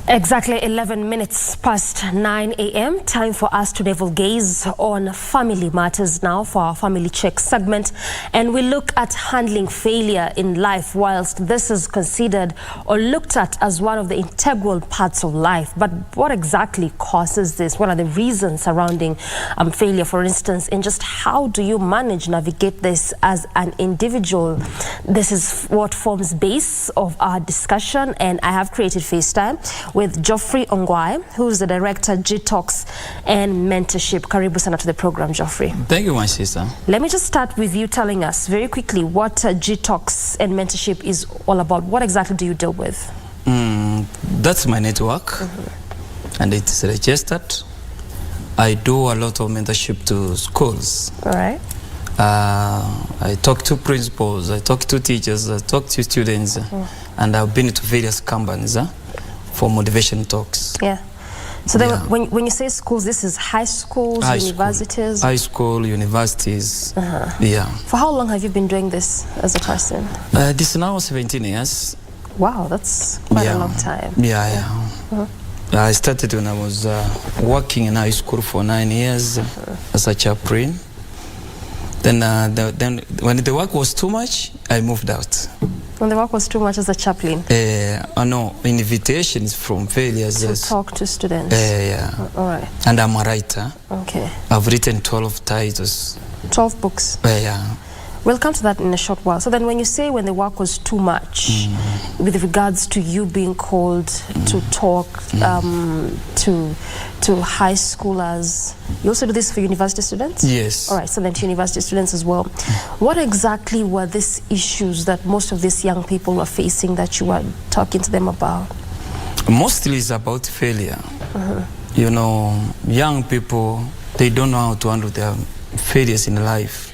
Exactly 11 minutes past 9 a.m. Time for us to navel gaze on family matters now for our Family Check segment. And we look at handling failure in life, whilst this is considered or looked at as one of the integral parts of life. But what exactly causes this? What are the reasons surrounding failure, for instance, and just how do you navigate this as an individual? This is what forms base of our discussion, and I have created FaceTime with Geoffrey Ongwae, who's the director, G-Talks and Mentorship. Karibu sana to the program, Geoffrey. Thank you, my sister. Let me just start with you telling us very quickly what G-Talks and Mentorship is all about. What exactly do you deal with? That's my network, and it's registered. I do a lot of mentorship to schools. All right. I talk to principals, I talk to teachers, I talk to students, and I've been to various companies for motivation talks. Yeah. So then when you say schools, this is high schools, universities? High school, universities. Yeah. For how long have you been doing this as a person? This is now 17 years. Wow, that's quite a long time. Yeah. I started when I was working in high school for 9 years as a chaplain. Then when the work was too much, I moved out. When the work was too much as a chaplain? No, invitations from failures. To talk to students? Yeah. All right. And I'm a writer. Okay. I've written 12 titles. 12 books? Yeah. We'll come to that in a short while. So then when you say when the work was too much, with regards to you being called to talk to high schoolers, you also do this for university students? Yes. All right, so then to university students as well. What exactly were these issues that most of these young people are facing that you were talking to them about? Mostly it's about failure. You know, young people, they don't know how to handle their failures in life,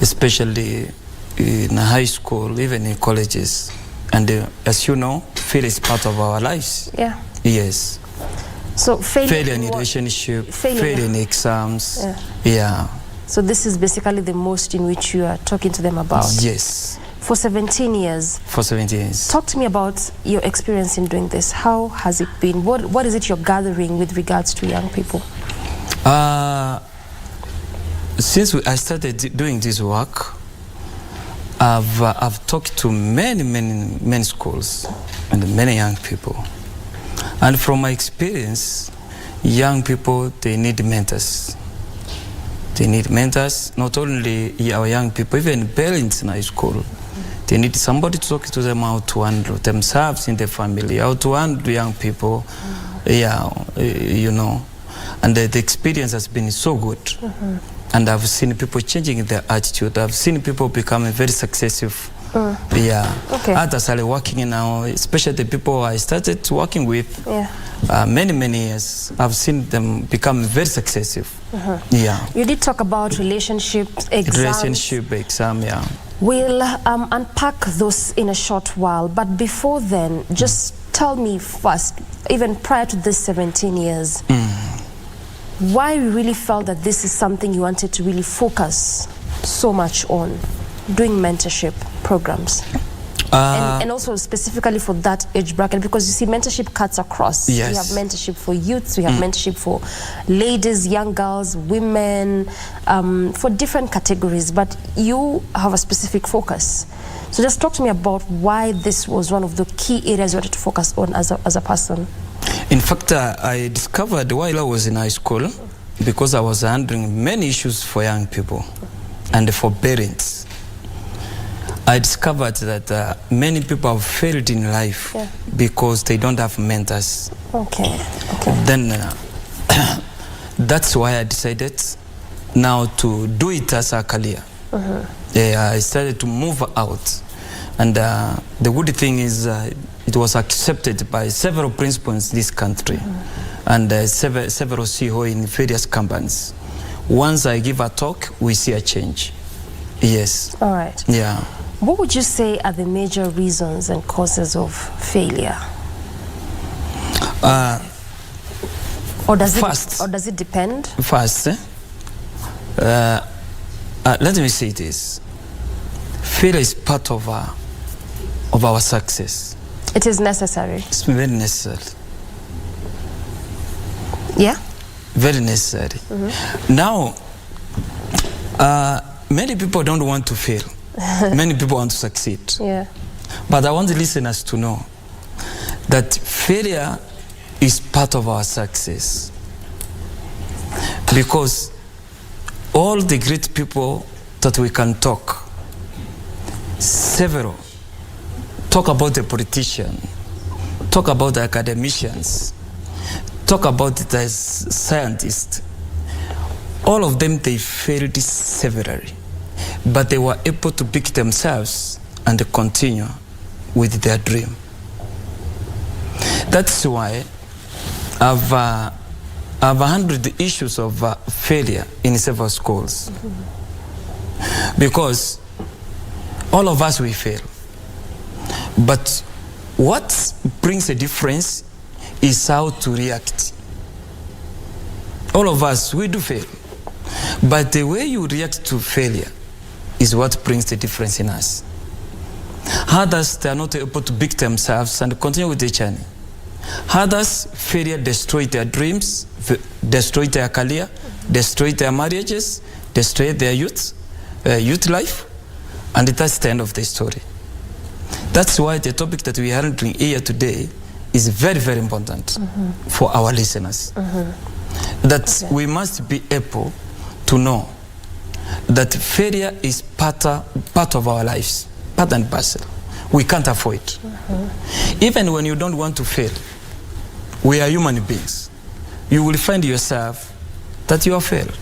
especially in high school, even in colleges. And as you know, failure is part of our lives. Yeah. Yes. So failure in relationship, failure in exams. Yeah. So this is basically the most in which you are talking to them about? Yes. For 17 years? For 17 years. Talk to me about your experience in doing this. How has it been? What is it you're gathering with regards to young people? Since I started doing this work, I've talked to many schools and many young people. And from my experience, young people, they need mentors. They need mentors, not only our young people, even parents in high school. They need somebody to talk to them how to handle themselves in their family, how to handle young people. Yeah, you know. And the experience has been so good. And I've seen people changing their attitude. I've seen people becoming very successful. Yeah. Okay. Others are working now, especially the people I started working with many years. I've seen them become very successful. Yeah. You did talk about relationships, exams. Relationship, exam, yeah. We'll unpack those in a short while. But before then, just tell me first, even prior to this 17 years, why you really felt that this is something you wanted to really focus so much on, doing mentorship programs? And also specifically for that age bracket, because you see mentorship cuts across. Yes. We have mentorship for youths, we have mentorship for ladies, young girls, women, for different categories, but you have a specific focus. So just talk to me about why this was one of the key areas you wanted to focus on as a person. In fact, I discovered while I was in high school, because I was handling many issues for young people and for parents, I discovered that many people have failed in life because they don't have mentors. Okay. Then that's why I decided now to do it as a career. I started to move out. And the good thing is it was accepted by several principals in this country and several CEO in various companies. Once I give a talk, we see a change. Yes. All right. Yeah. What would you say are the major reasons and causes of failure? Or does it depend? First, let me say this. Failure is part of our success. It is necessary. It's very necessary. Yeah? Very necessary. Now, many people don't want to fail. Many people want to succeed. Yeah. But I want the listeners to know that failure is part of our success. Because all the great people that we can talk, several, talk about the politician, talk about the academicians, talk about the scientists, all of them, they failed severally, but they were able to pick themselves and continue with their dream. That's why I've handled the issues of failure in several schools. Because all of us, we fail. But what brings a difference is how to react. All of us, we do fail. But the way you react to failure is what brings the difference in us. Others, they are not able to pick themselves and continue with their journey. Others, failure destroyed their dreams, destroyed their career, destroyed their marriages, destroyed their youth life, and that's the end of the story. That's why the topic that we are handling here today is very, very important for our listeners. That we must be able to know that failure is part of our lives, part and parcel. We can't avoid. Even when you don't want to fail, we are human beings. You will find yourself that you have failed.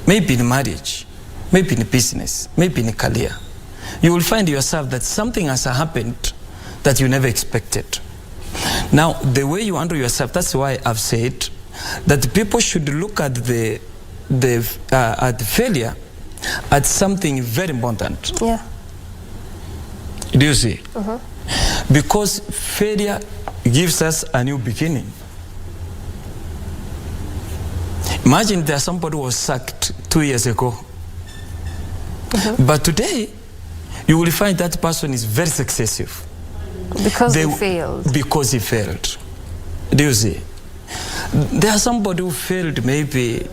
Maybe in marriage, maybe in business, maybe in a career. You will find yourself that something has happened that you never expected. Now, the way you handle yourself, that's why I've said that people should look at the failure as something very important. Yeah. Do you see? Because failure gives us a new beginning. Imagine there's somebody who was sacked 2 years ago. But today, you will find that person is very successful. Because he failed. Because he failed. Do you see? There's somebody who failed maybe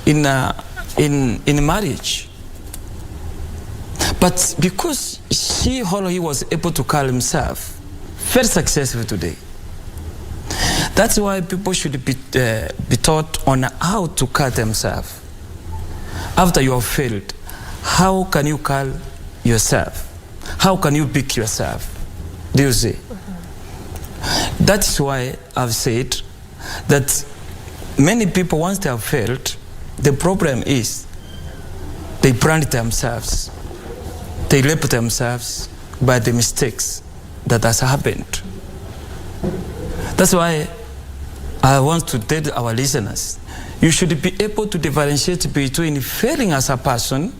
in marriage. But because she or he was able to call himself very successful today. That's why people should be taught on how to call themselves. After you have failed, how can you call yourself? How can you pick yourself? Do you see? That's why I've said that many people, once they have failed, the problem is they brand themselves. They label themselves by the mistakes that has happened. That's why I want to tell our listeners, you should be able to differentiate between failing as a person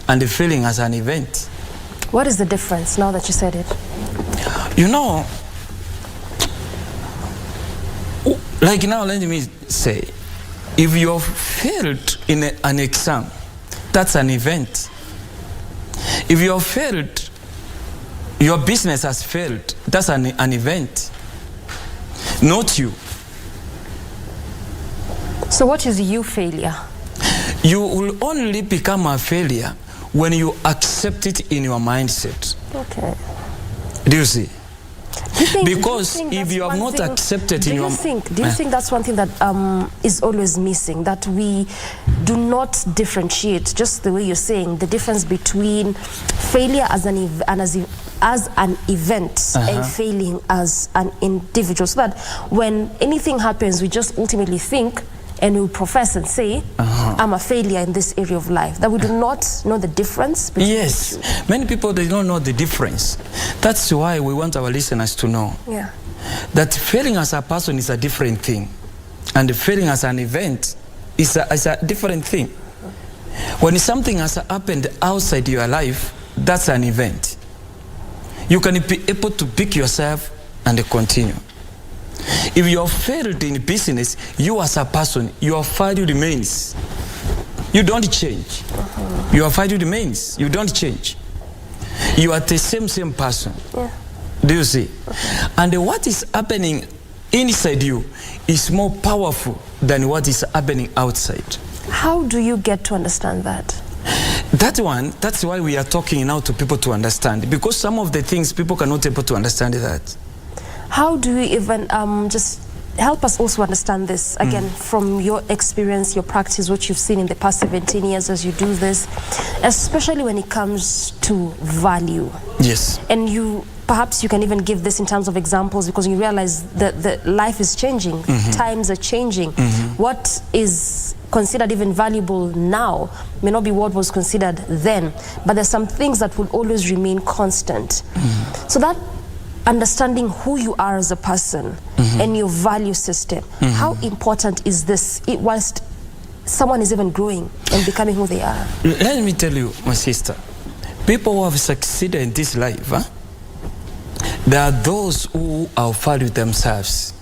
and failing as an event. What is the difference now that you said it? You know, like now, let me say, if you have failed in an exam, that's an event. If you have failed, your business has failed, that's an event, not you. So what is you failure? You will only become a failure when you accept it in your mindset. Okay. Do you see? Because if you have not accepted in your mind, do you think that's one thing that is always missing, that we do not differentiate, just the way you're saying, the difference between failure as an event and failing as an individual, so that when anything happens, we just ultimately think and we profess and say, I'm a failure in this area of life, that we do not know the difference between the two. Many people, they don't know the difference. That's why we want our listeners to know that failing as a person is a different thing, and failing as an event is a different thing. When something has happened outside your life, that's an event. You can be able to pick yourself and continue. If you have failed in business, you as a person, your value remains. You don't change. Your value remains. You don't change. You are the same person. Do you see? And what is happening inside you is more powerful than what is happening outside. How do you get to understand that? That's why we are talking now to people to understand, because some of the things people cannot able to understand that. How do you even just help us also understand this again from your experience, your practice, what you've seen in the past 17 years as you do this, especially when it comes to value? Yes. And perhaps you can even give this in terms of examples, because you realize that the life is changing, times are changing. What is considered even valuable now may not be what was considered then, but there's some things that will always remain constant. So that understanding who you are as a person and your value system, how important is this whilst someone is even growing and becoming who they are? Let me tell you, my sister, people who have succeeded in this life, there are those who value themselves,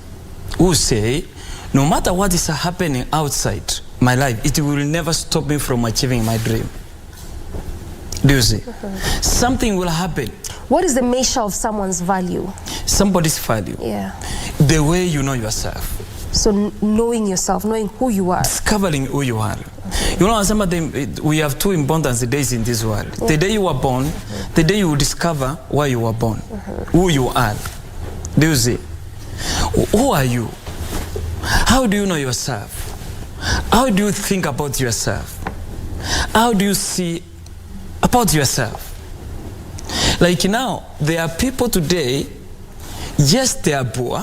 who say, no matter what is happening outside my life, it will never stop me from achieving my dream. Do you see? Something will happen. What is the measure of someone's value? Somebody's value. Yeah. The way you know yourself. So knowing yourself, knowing who you are. Discovering who you are. You know, some of them, we have two important days in this world. The day you were born, the day you discover why you were born, who you are. Do you see? Who are you? How do you know yourself? How do you think about yourself? How do you see about yourself? Like now, there are people today, yes, they are poor,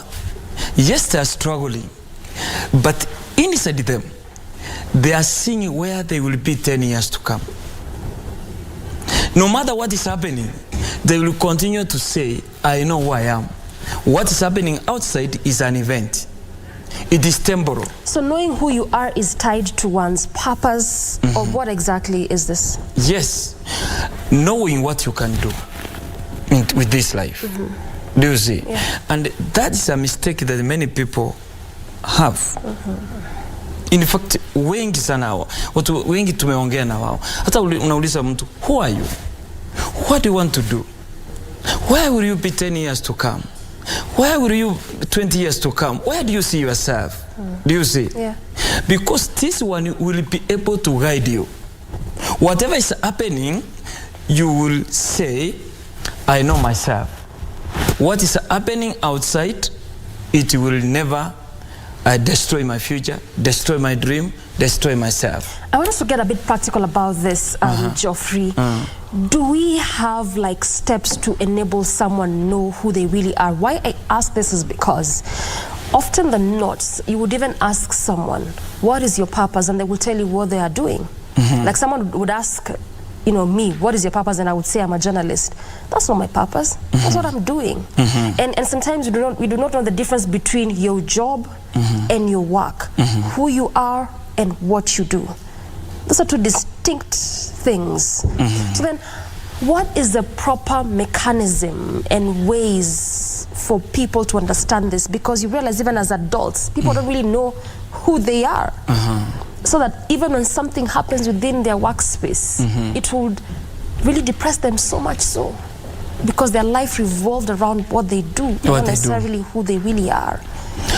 yes, they are struggling, but inside them, they are seeing where they will be 10 years to come. No matter what is happening, they will continue to say, I know who I am. What is happening outside is an event. It is temporal. So knowing who you are is tied to one's purpose, or what exactly is this? Yes, knowing what you can do with this life. Do you see? Yeah. And that is a mistake that many people have. In fact, wengi sana watu wengi tumeongea na wao. Hata unauliza mtu, who are you? What do you want to do? Where will you be 10 years to come? Where will you 20 years to come? Where do you see yourself? Do you see? Yeah. Because this one will be able to guide you. Whatever is happening, you will say, I know myself. What is happening outside, it will never destroy my future, destroy my dream, destroy myself. I want us to get a bit practical about this, Geoffrey. Do we have like steps to enable someone know who they really are? Why I ask this is because often than not, you would even ask someone, what is your purpose? And they will tell you what they are doing. Like someone would ask, you know, me, what is your purpose? And I would say, I'm a journalist. That's not my purpose. That's what I'm doing. And sometimes we do not know the difference between your job and your work, who you are and what you do. Those are two distinct things. So then, what is the proper mechanism and ways for people to understand this? Because you realize even as adults, people don't really know who they are. So that even when something happens within their workspace, it would really depress them so much so, because their life revolved around what they do, not necessarily who they really are.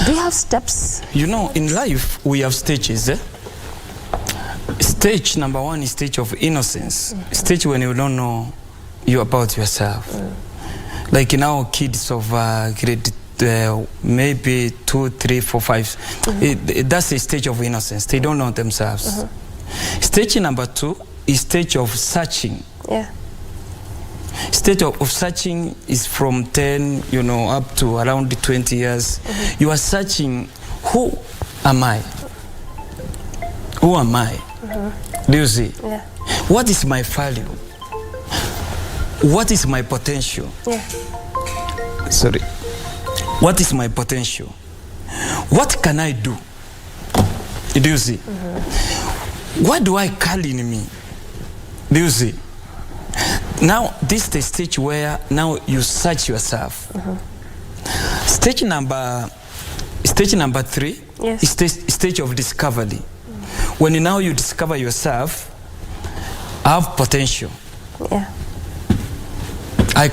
Do you have steps? You know, in life, we have stages. Stage number one is stage of innocence. Stage when you don't know you about yourself. Like in our kids of grade maybe 2, 3, 4, 5. That's the stage of innocence. They don't know themselves. Stage number 2 is stage of searching. Yeah. Stage of searching is from 10, you know, up to around 20 years. You are searching, who am I? Who am I? Do you see? Yeah. What is my value? What is my potential? Yeah. Sorry. What is my potential? What can I do? Do you see? What do I carry in me? Do you see? Now, this is the stage where now you search yourself. Stage number 3 is the stage of discovery. When now you discover yourself, I have potential. Yeah. I I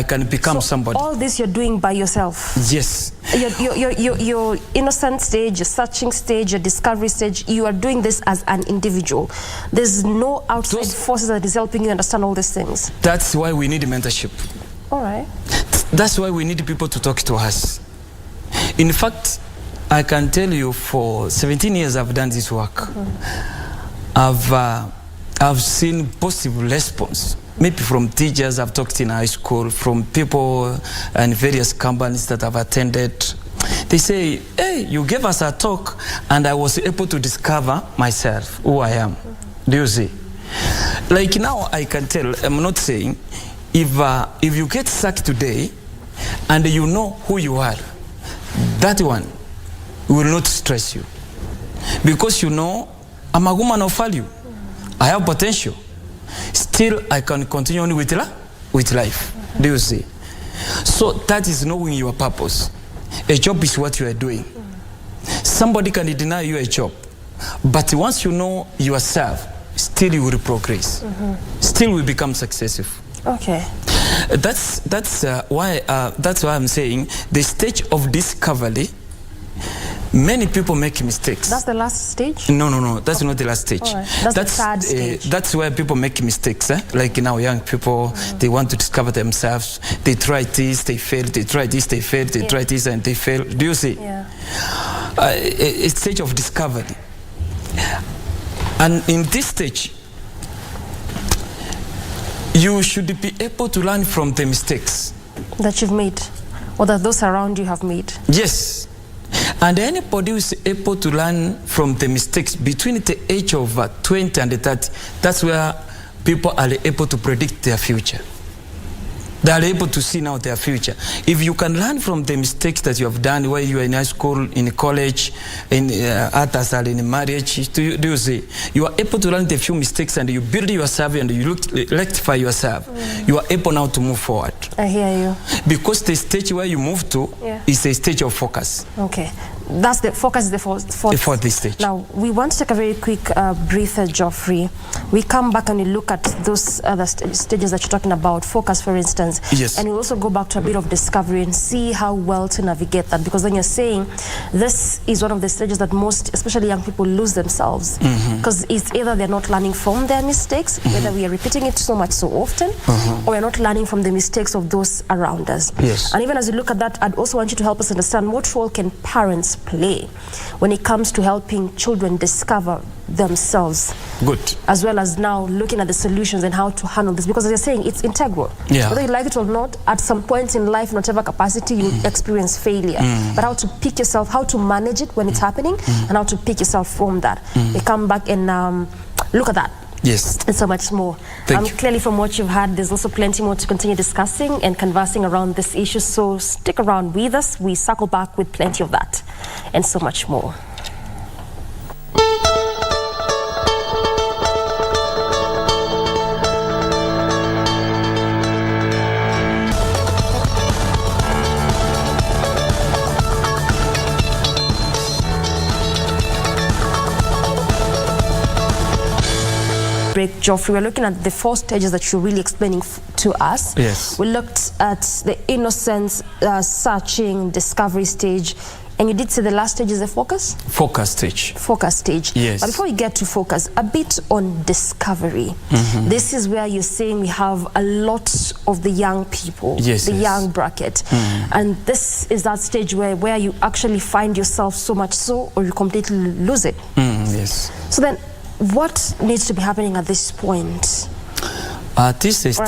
can become somebody. All this you're doing by yourself? Yes. Your innocent stage, your searching stage, your discovery stage, you are doing this as an individual. There's no outside forces that is helping you understand all these things. That's why we need mentorship. All right. That's why we need people to talk to us. In fact, I can tell you for 17 years I've done this work. I've seen positive response. Maybe from teachers I've talked in high school, from people and various companies that I've attended. They say, hey, you gave us a talk and I was able to discover myself, who I am. Do you see? Like now I can tell, I'm not saying, if you get sacked today and you know who you are, that one will not stress you. Because you know, I'm a woman of value. I have potential. Still, I can continue on with life. Do you see? So that is knowing your purpose. A job is what you are doing. Somebody can deny you a job, but once you know yourself, still you will progress. Still will become successful. Okay. That's why I'm saying the stage of discovery. Many people make mistakes. That's the last stage? No. That's not the last stage. Right. That's the third stage. That's where people make mistakes. Like now, young people, they want to discover themselves. They try this, they fail. They try this, they fail. They try this, and they fail. Do you see? Yeah. A stage of discovery. And in this stage, you should be able to learn from the mistakes that you've made, or that those around you have made. Yes. And anybody who is able to learn from the mistakes between the age of 20 and 30, that's where people are able to predict their future. They are able to see now their future. If you can learn from the mistakes that you have done while you are in high school, in college, in others are in marriage, do you see? You are able to learn the few mistakes and you build yourself and you rectify yourself. You are able now to move forward. I hear you. Because the stage where you move to is a stage of focus. Okay. That's the focus is the fourth stage. Now, we want to take a very quick breather, Geoffrey. We come back and we look at those other stages that you're talking about, focus, for instance. Yes. And we also go back to a bit of discovery and see how well to navigate that. Because then you're saying this is one of the stages that most, especially young people, lose themselves. Because it's either they're not learning from their mistakes, whether we are repeating it so much so often, or we're not learning from the mistakes of those around us. Yes. And even as you look at that, I'd also want you to help us understand what role can parents play when it comes to helping children discover themselves. Good. As well as now looking at the solutions and how to handle this, because as you're saying, it's integral. Yeah. Whether you like it or not, at some point in life, in whatever capacity, you experience failure. But how to pick yourself, how to manage it when it's happening, and how to pick yourself from that. We come back and look at that. Yes. And so much more. Clearly from what you've had, there's also plenty more to continue discussing and conversing around this issue. So stick around with us. We circle back with plenty of that and so much more. Geoffrey, we're looking at the 4 stages that you're really explaining to us. Yes. We looked at the innocence, searching, discovery stage, and you did say the last stage is the focus? Focus stage. Focus stage. Yes. But before we get to focus, a bit on discovery. This is where you're saying we have a lot of the young people, young bracket. And this is that stage where you actually find yourself so much so, or you completely lose it. Yes. So then, what needs to be happening at this point? This is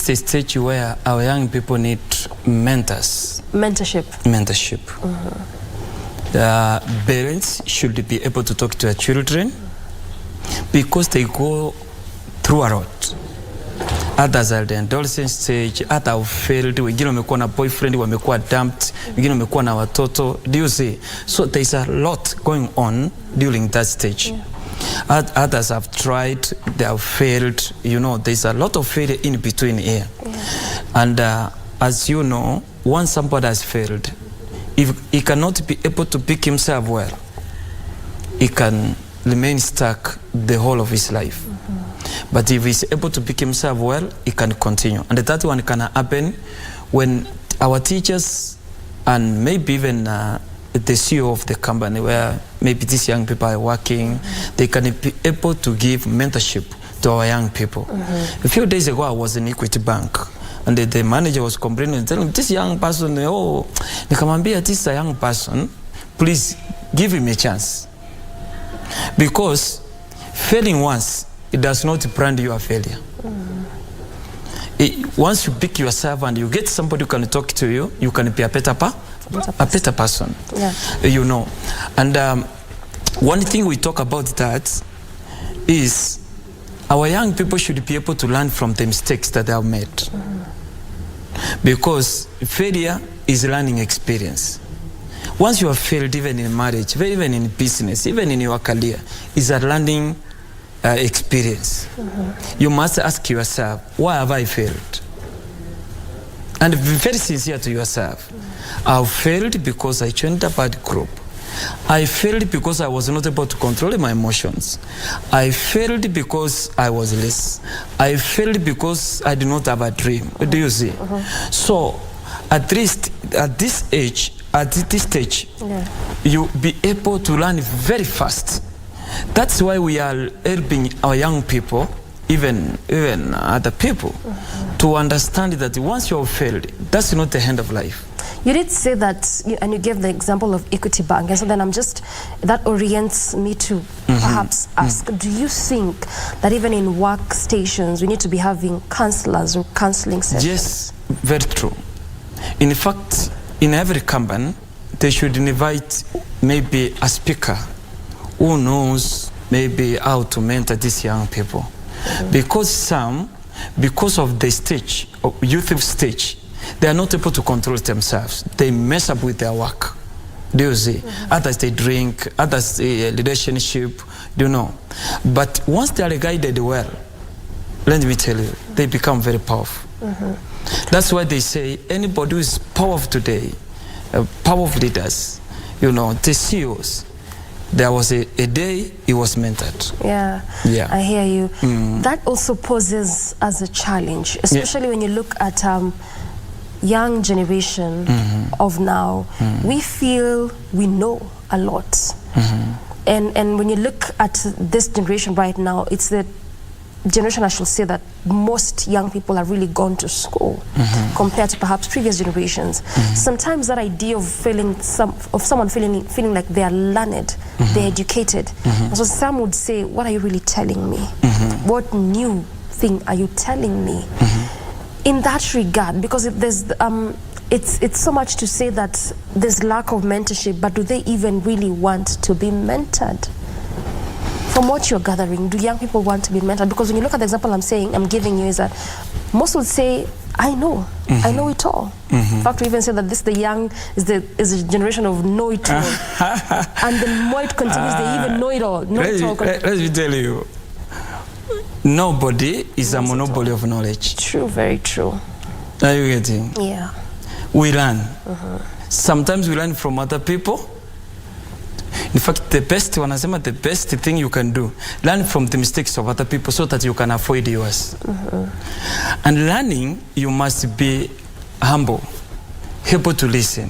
a stage where our young people need mentors. Mentorship. Parents should be able to talk to their children because they go through a lot. Others are the adolescent stage, others have failed, wengine wamekuwa na boyfriend, wamekuwa dumped, wengine wamekuwa na watoto. Do you see? So there's a lot going on during that stage. Others have tried, they have failed. You know, there's a lot of failure in between here. And as you know, once somebody has failed, if he cannot be able to pick himself well, he can remain stuck the whole of his life. But if he's able to pick himself well, he can continue. And that one can happen when our teachers and maybe even the CEO of the company, where maybe these young people are working, they can be able to give mentorship to our young people. A few days ago, I was in Equity Bank, and the manager was complaining, telling me, this young person, oh, nikamwambia, this is a young person, please give him a chance. Because failing once, it does not brand you a failure. Once you pick yourself and you get somebody who can talk to you, you can be a better person. Yeah. You know. And one thing we talk about that is our young people should be able to learn from the mistakes that they have made. Because failure is a learning experience. Once you have failed, even in marriage, even in business, even in your career, is a learning experience. You must ask yourself, why have I failed? And be very sincere to yourself. I failed because I joined a bad group. I failed because I was not able to control my emotions. I failed because I was less. I failed because I did not have a dream. Do you see? So at least at this age, at this stage, you be able to learn very fast. That's why we are helping our young people, even other people, to understand that once you have failed, that's not the end of life. You did say that, and you gave the example of Equity Bank, and so then that orients me to perhaps ask, do you think that even in workstations we need to be having counselors or counseling sessions? Yes, very true. In fact, in every company, they should invite maybe a speaker who knows maybe how to mentor these young people. Because because of the stage, youth stage, they are not able to control themselves. They mess up with their work. Do you see? Others they drink, others relationship, you know. But once they are guided well, let me tell you, they become very powerful. That's why they say anybody who is powerful today, powerful leaders, you know, the CEOs, there was a day he was mentored. Yeah, I hear you. That also poses as a challenge, especially when you look at young generation of now. We feel we know a lot. And when you look at this generation right now, it's the generation I should say that most young people are really gone to school compared to perhaps previous generations. Sometimes that idea of someone feeling like they are learned, they're educated. So some would say, what are you really telling me? What new thing are you telling me? In that regard, because it's so much to say that there's lack of mentorship, but do they even really want to be mentored? From what you're gathering, do young people want to be mentored? Because when you look at the example I'm giving you, is that most would say, I know it all. In fact, we even say that this is a generation of know it all. And the more it continues, they even know it all. Let me tell you, nobody is a monopoly of knowledge. True, very true. Are you getting? Yeah. We learn. Sometimes we learn from other people. In fact, the best thing you can do, learn from the mistakes of other people so that you can avoid yours. And learning, you must be humble, able to listen.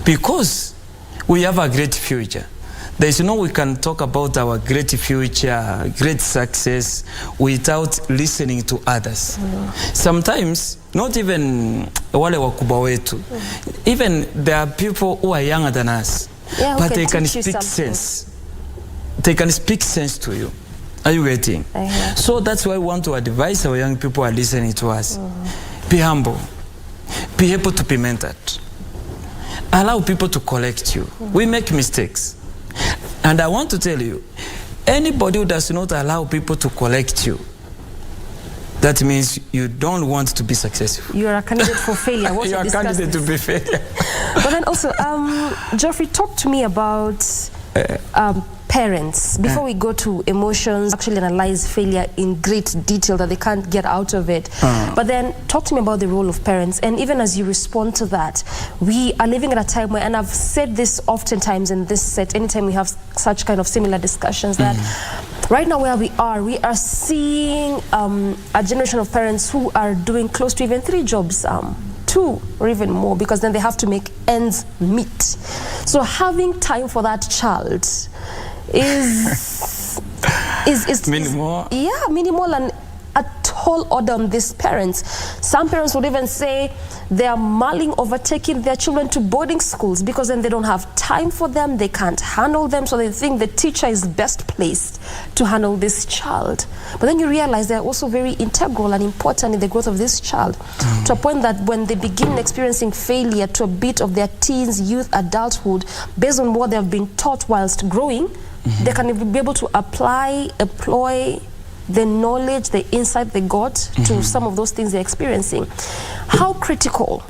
Because we have a great future. There is no way we can talk about our great future, great success, without listening to others. Sometimes, not even wale wakubwa wetu, even there are people who are younger than us. But they can speak sense. They can speak sense to you. Are you getting? So that's why we want to advise our young people who are listening to us. Be humble. Be able to be mentored. Allow people to correct you. We make mistakes. And I want to tell you, anybody who does not allow people to correct you, that means you don't want to be successful. You are a candidate for failure. You are a candidate to be failure. But then also, Geoffrey, talk to me about parents. Before we go to emotions, actually analyze failure in great detail that they can't get out of it. But then talk to me about the role of parents. And even as you respond to that, we are living at a time where, and I've said this oftentimes in this set, anytime we have such kind of similar discussions, that right now where we are seeing a generation of parents who are doing close to even 3 jobs, 2 or even more, because then they have to make ends meet. So having time for that child is minimal. Minimal and a tall order on these parents. Some parents would even say they are mulling over taking their children to boarding schools because then they don't have time for them, they can't handle them, so they think the teacher is best placed to handle this child. But then you realize they're also very integral and important in the growth of this child, to a point that when they begin experiencing failure to a bit of their teens, youth, adulthood, based on what they have been taught whilst growing, they can be able to employ the knowledge, the insight they got to some of those things they're experiencing. How critical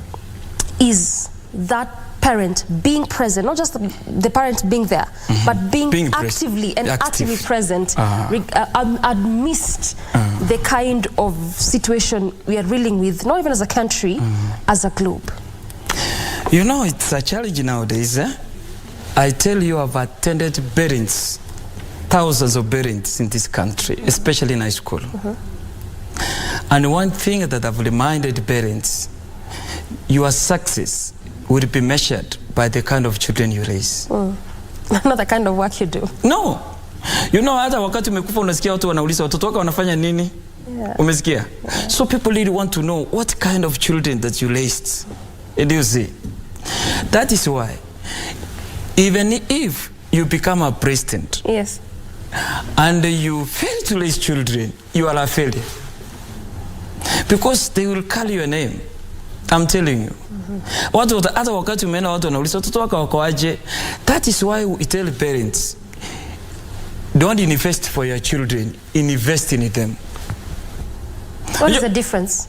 is that parent being present, not just the parent being there, but being actively present amidst the kind of situation we are dealing with, not even as a country, as a globe? You know, it's a challenge nowadays. I tell you, I've attended parents, thousands of parents in this country, especially in high school. And one thing that I've reminded parents, your success will be measured by the kind of children you raise. Not the kind of work you do. No. You know, hata wakati umekufa unasikia watu wanauliza watoto wako wanafanya nini? Umesikia? So people really want to know what kind of children that you raised. Do you see? That is why, even if you become a president, yes, and you fail to raise children, you are a failure. Because they will call your name. I'm telling you. Hata wakati umeona watu wanauliza watoto wako wako aje. That is why we tell parents, don't invest for your children, invest in them. What is the difference?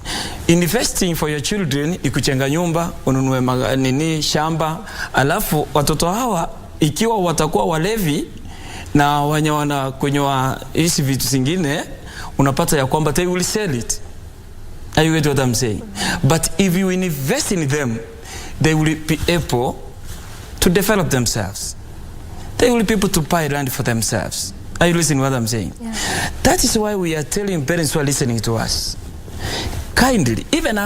Investing for your children ikuchenga nyumba, ununue shamba, alafu watoto hawa ikiwa watakuwa walevi na wana kunywa hizi vitu zingine, unapata ya kwamba they will sell it. Are you get what I'm saying? But if you invest in them, they will be able to develop themselves. They will be able to buy land for themselves. Are you listening to what I'm saying? Yeah. That is why we are telling parents who are listening to us, kindly, even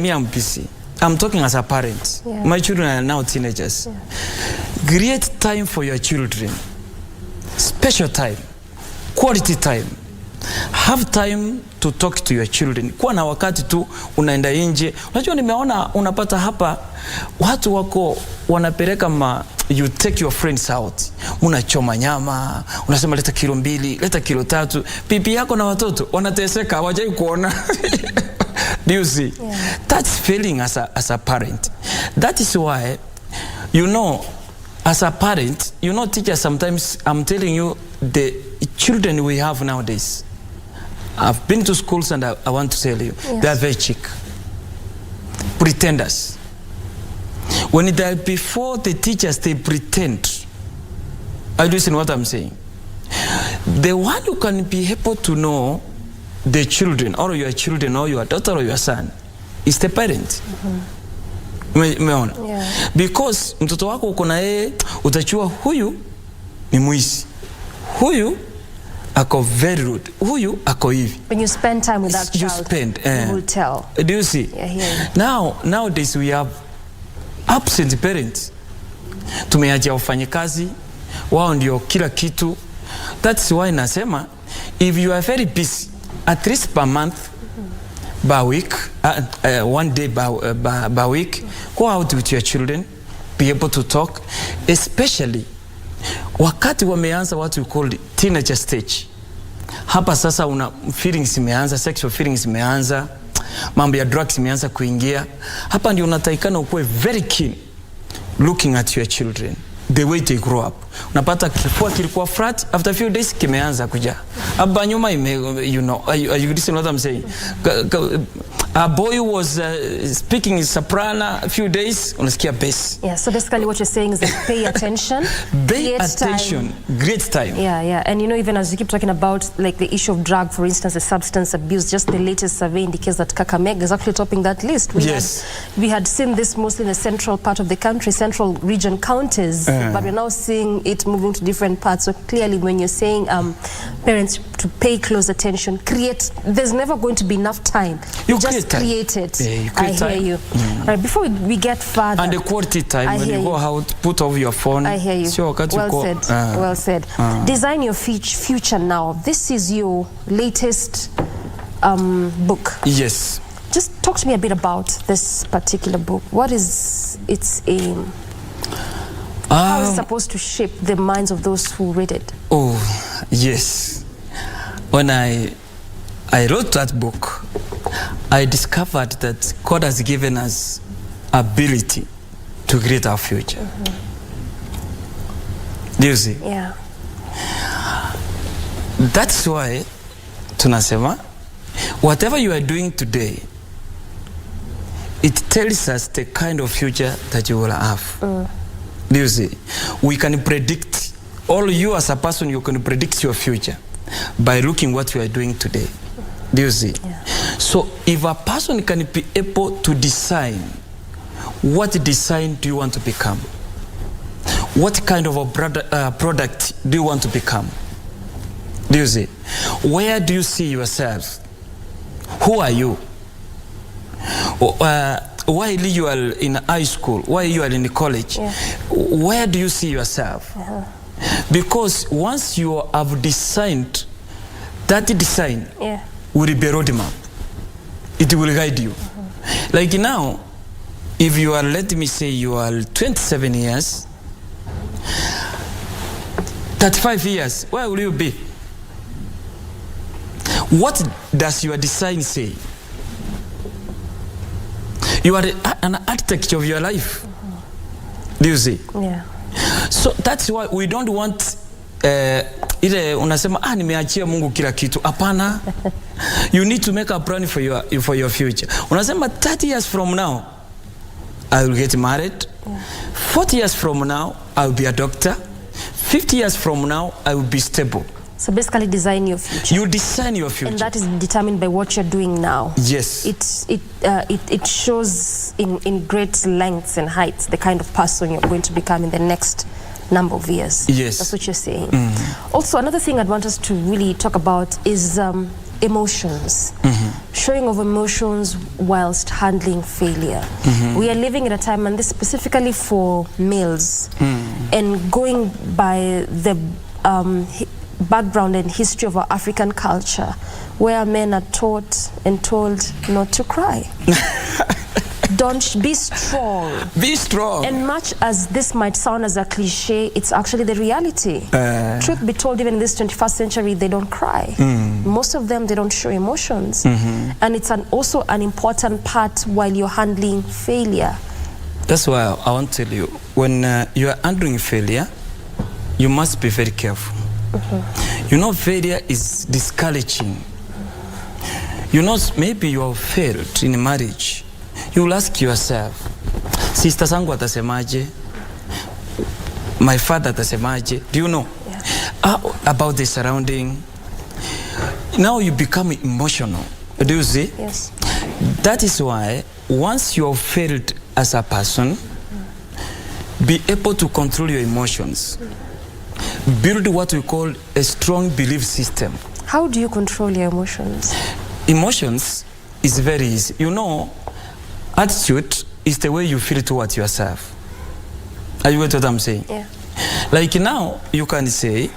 me, I'm busy. I'm talking as a parent. Yeah. My children are now teenagers. Yeah. Create time for your children. Special time. Quality time. Have time to talk to your children. Kuwa na wakati tu unaenda nje. Unajua nimeona unapata hapa watu wako wanapeleka you take your friends out. Unachoma nyama, unasema leta kilo 2, leta kilo 3. Pipi yako na watoto wanateseka, hawajai kuona. Do you see? Yeah. That's failing as a parent. That is why, you know, as a parent, you know, teachers, sometimes I'm telling you, the children we have nowadays, I've been to schools and I want to tell you, yes, they are very cheap. Pretenders. When they're before the teachers, they pretend. Are you listening to what I'm saying? The one who can be able to know the children, or your children, or your daughter, or your son, is the parent. Umeona? Yeah. Because mtoto wako uko na yeye, utachua huyu ni mwizi, huyu ako very rude, huyu ako hivi. When you spend time with that child, you will tell. Do you see? Yeah, nowadays we have absent parents. Tumeacha wafanyikazi, wao ndio kila kitu. That's why nasema, if you are very busy, at least per month, per week, one day per week, go out with your children, be able to talk, especially wakati wameanza what we call teenager stage. Hapa sasa una feelings imeanza, sexual feelings imeanza, mambo ya drugs imeanza kuingia. Hapa ndio unatakikana ukuwe very keen looking at your children, the way they grow up. Unapata kifua kilikuwa flat, after a few days kimeanza kuja. Hapa nyuma you know, are you listening what I'm saying? A boy who was speaking in soprano a few days, unasikia bass. Yeah, so basically what you're saying is that pay attention. Pay attention, great time. Yeah. And you know, even as you keep talking about like the issue of drug, for instance, the substance abuse, just the latest survey indicates that Kakamega is actually topping that list. We had seen this mostly in the central part of the country, central region counties, but we're now seeing it moving to different parts. So clearly when you're saying parents to pay close attention, there's never going to be enough time. You just create it. Yeah, you create I hear you. Right, before we get further. And the quality time, when you go out, put off your phone. I hear you. Well said. Design your future now. This is your latest book. Yes. Just talk to me a bit about this particular book. What is its aim? How is it supposed to shape the minds of those who read it? Oh, yes. When I wrote that book, I discovered that God has given us ability to create our future. Do you see? Yeah. That's why tunasema whatever you are doing today, it tells us the kind of future that you will have. Do you see? We can predict, all you as a person, you can predict your future by looking what you are doing today. Do you see? Yeah. So if a person can be able to design, what design do you want to become? What kind of a product do you want to become? Do you see? Where do you see yourself? Who are you? While you are in high school, while you are in college, where do you see yourself? Because once you have designed, that design will be a roadmap. It will guide you. Like now, if you are, let me say you are 27 years, 35 years, where will you be? What does your design say? You are an architect of your life. Do you see? Yeah. So that's why we don't want ile unasema nimeachia Mungu kila kitu. Hapana. You need to make a plan for your future. Unasema 30 years from now I will get married. 40 years from now I will be a doctor. 50 years from now I will be stable. So basically design your future. You design your future. And that is determined by what you're doing now. Yes. It shows in great lengths and heights the kind of person you're going to become in the next number of years. Yes. That's what you're saying. Also, another thing I'd want us to really talk about is emotions. Showing of emotions whilst handling failure. We are living in a time, and this specifically for males, and going by the background and history of our African culture, where men are taught and told not to cry. Don't be strong. Be strong. And much as this might sound as a cliche, it's actually the reality. Truth be told, even in this 21st century, they don't cry. Most of them, they don't show emotions. And it's also an important part while you're handling failure. That's why I want to tell you, when you are handling failure, you must be very careful. You know, failure is discouraging. You know, maybe you have failed in marriage. You will ask yourself, sister zangu atasemaje? My father atasemaje? Do you know? About the surrounding? Now you become emotional. Do you see? Yes. That is why once you have failed as a person, be able to control your emotions. Build what we call a strong belief system. How do you control your emotions? Emotions is very easy. You know, attitude is the way you feel towards yourself. Are you get what I'm saying? Yeah. Like now, you can say,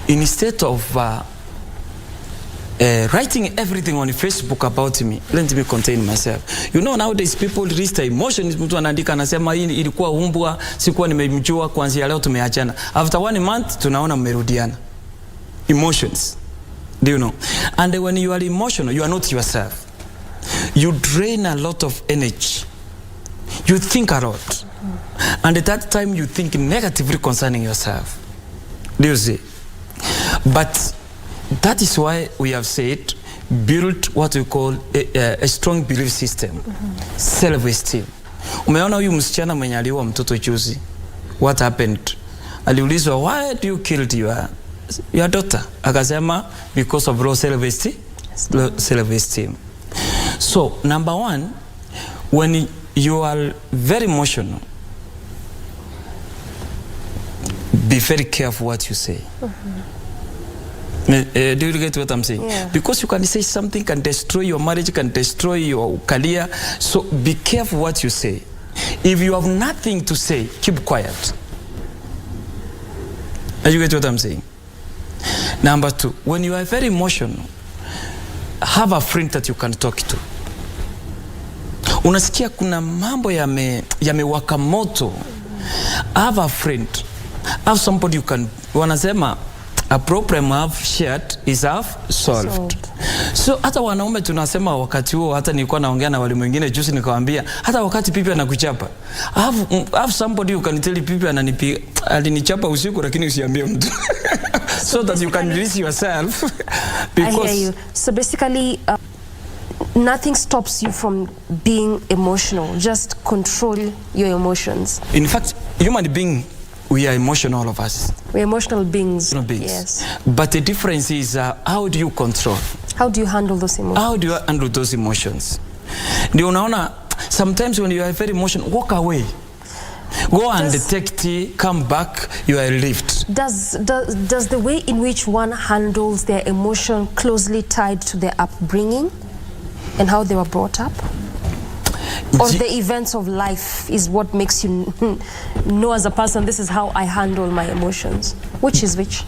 instead of writing everything on Facebook about me, let me contain myself. You know, nowadays people register emotions. Mtu anaandika anasema hii ilikuwa umbwa, sikuwa nimemjua, kuanzia leo tumeachana. After 1 month tunaona mmerudiana. Emotions. Do you know? And when you are emotional, you are not yourself. You drain a lot of energy. You think a lot. And at that time you think negatively concerning yourself. Do you see? But that is why we have said, build what we call a strong belief system, self-esteem. Umeona huyu msichana mwenye aliua mtoto juzi, what happened? Aliulizwa, why do you killed your daughter? Akasema, because of low self-esteem. So, number one, when you are very emotional, be very careful what you say. Do you get what I'm saying? Yeah. Because you can say something can destroy your marriage, can destroy your career. So be careful what you say. If you have nothing to say, keep quiet. Do you get what I'm saying? Number two, when you are very emotional, have a friend that you can talk to. Unasikia kuna mambo yamewaka moto. Have a friend. Have somebody you can, wanasema, a problem have shared is half solved. So hata wanaume tunasema wakati huo, hata nilikuwa naongea na wale mwingine juzi nikawaambia, hata wakati pipi anakuchapa, have somebody you can tell pipi alinichapa usiku lakini usiambie mtu. So that you can release yourself. Because I hear you. So basically, nothing stops you from being emotional. Just control your emotions. In fact, human being, we are emotional, all of us. We're emotional beings. Yes. But the difference is, how do you control? How do you handle those emotions? How do you handle those emotions? Ndio unaona, sometimes when you are very emotional, walk away. Go and take tea, come back, you are relieved. Does the way in which one handles their emotion closely tied to their upbringing and how they were brought up? Or the events of life is what makes you know as a person, this is how I handle my emotions? Which is which?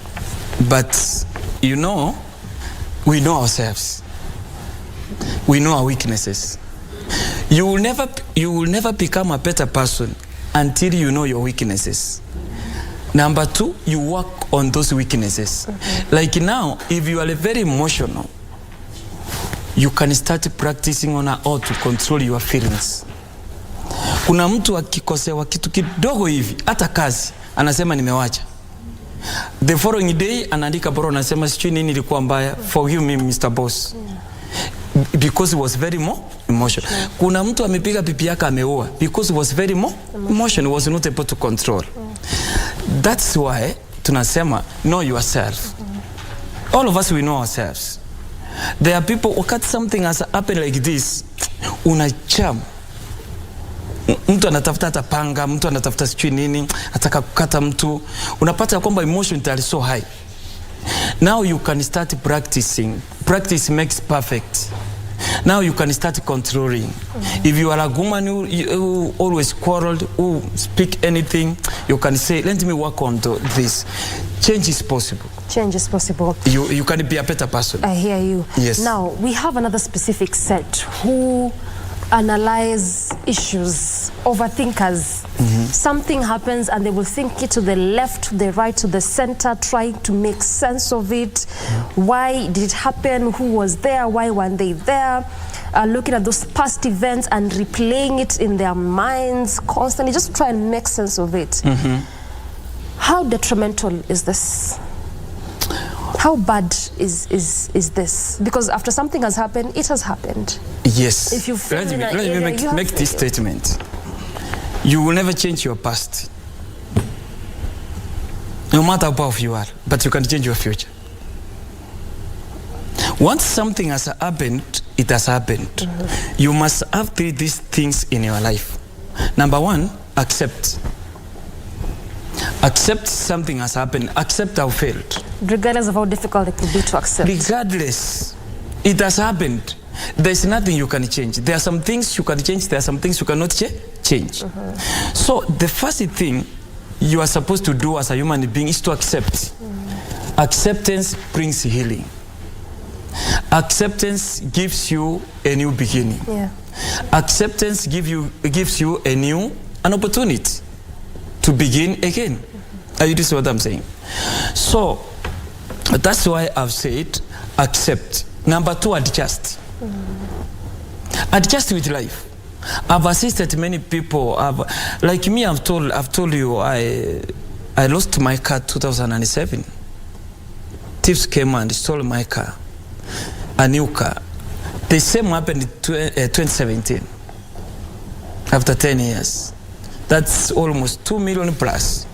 But, you know, we know ourselves. We know our weaknesses. You will never become a better person until you know your weaknesses. Number two, you work on those weaknesses. Like now, if you are very emotional, you can start practicing on how to control your feelings. Kuna mtu akikosewa kitu kidogo hivi, hata kazi, anasema nimewacha. The following day, anaandika bro, anasema sijui nini ilikuwa mbaya, forgive me Mr. Boss. Because he was very emotional. Kuna mtu amepiga pipi yake ameua, because he was very emotional, he was not able to control. That's why tunasema know yourself. All of us, we know ourselves. There are people, wakati something has happened like this, unacham. Mtu anatafuta hata panga, mtu anatafuta sijui nini, ataka kukata mtu. Unapata kwamba emotion are so high. Now you can start practicing. Practice makes perfect. Now you can start controlling. If you are a woman who always quarreled, who speak anything, you can say, let me work on this. Change is possible. Change is possible. You can be a better person. I hear you. Yes. Now, we have another specific set who analyze issues, overthinkers. Something happens and they will think it to the left, to the right, to the center, trying to make sense of it. Why did it happen? Who was there? Why weren't they there? Looking at those past events and replaying it in their minds constantly, just try and make sense of it. How detrimental is this? How bad is this? Because after something has happened, it has happened. Yes. If you let me make this statement. You will never change your past. No matter how powerful you are, but you can change your future. Once something has happened, it has happened. You must have these things in your life. Number one, accept. Accept something has happened. Accept how failed. Regardless of how difficult it could be to accept. Regardless, it has happened. There's nothing you can change. There are some things you can change. There are some things you cannot change. So the first thing you are supposed to do as a human being is to accept. Acceptance brings healing. Acceptance gives you a new beginning. Acceptance gives you an opportunity to begin again. Are you listening to what I'm saying? So that's why I've said accept. Number two, adjust. Adjust with life. I've assisted many people. Like me, I've told you, I lost my car 2007. Thieves came and stole my car. a new car. The same happened in 2017. After 10 years. That's almost 2 million plus.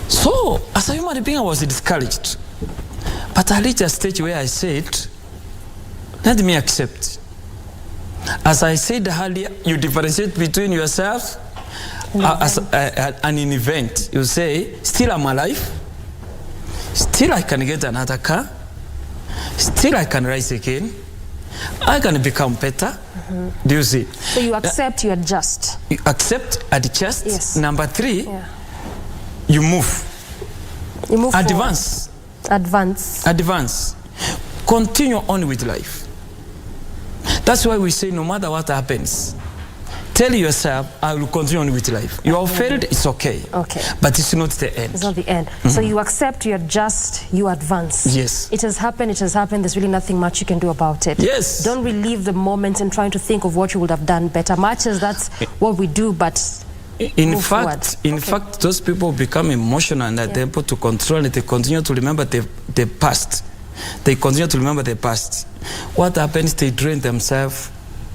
So, as a human being, I was discouraged. But I reached a stage where I said, let me accept. As I said earlier, you differentiate between yourself and an event. You say, still I'm alive. Still I can get another car. Still I can rise again. I can become better. Do you see? So you accept, you adjust. You accept, adjust. Yes. Number 3, you move. You move Advance. forward. Advance. Advance. Continue on with life. That's why we say no matter what happens, tell yourself, I will continue on with life. You have failed, it's okay. Okay. But it's not the end. It's not the end. So you accept, you adjust, you advance. Yes. It has happened, there's really nothing much you can do about it. Yes. Don't relive the moment and trying to think of what you would have done better. Much as that's what we do, but in fact, those people become emotional and are able to control it. They continue to remember the past. They continue to remember the past. What happens, they drain themselves,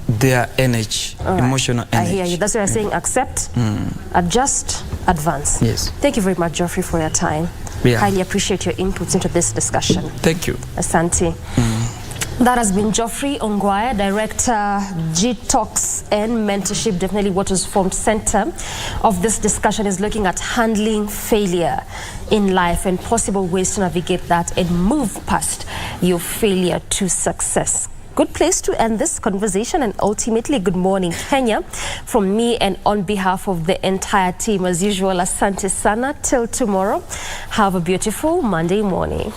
their energy, emotional energy. I hear you. That's what I'm saying. Accept, adjust, advance. Yes. Thank you very much, Geoffrey, for your time. Highly appreciate your inputs into this discussion. Thank you. Asante. That has been Geoffrey Ongwae, Director, G-Talks and Mentorship. Definitely what was formed center of this discussion is looking at handling failure in life and possible ways to navigate that and move past your failure to success. Good place to end this conversation, and ultimately good morning Kenya from me and on behalf of the entire team. As usual, asante sana. Till tomorrow, have a beautiful Monday morning.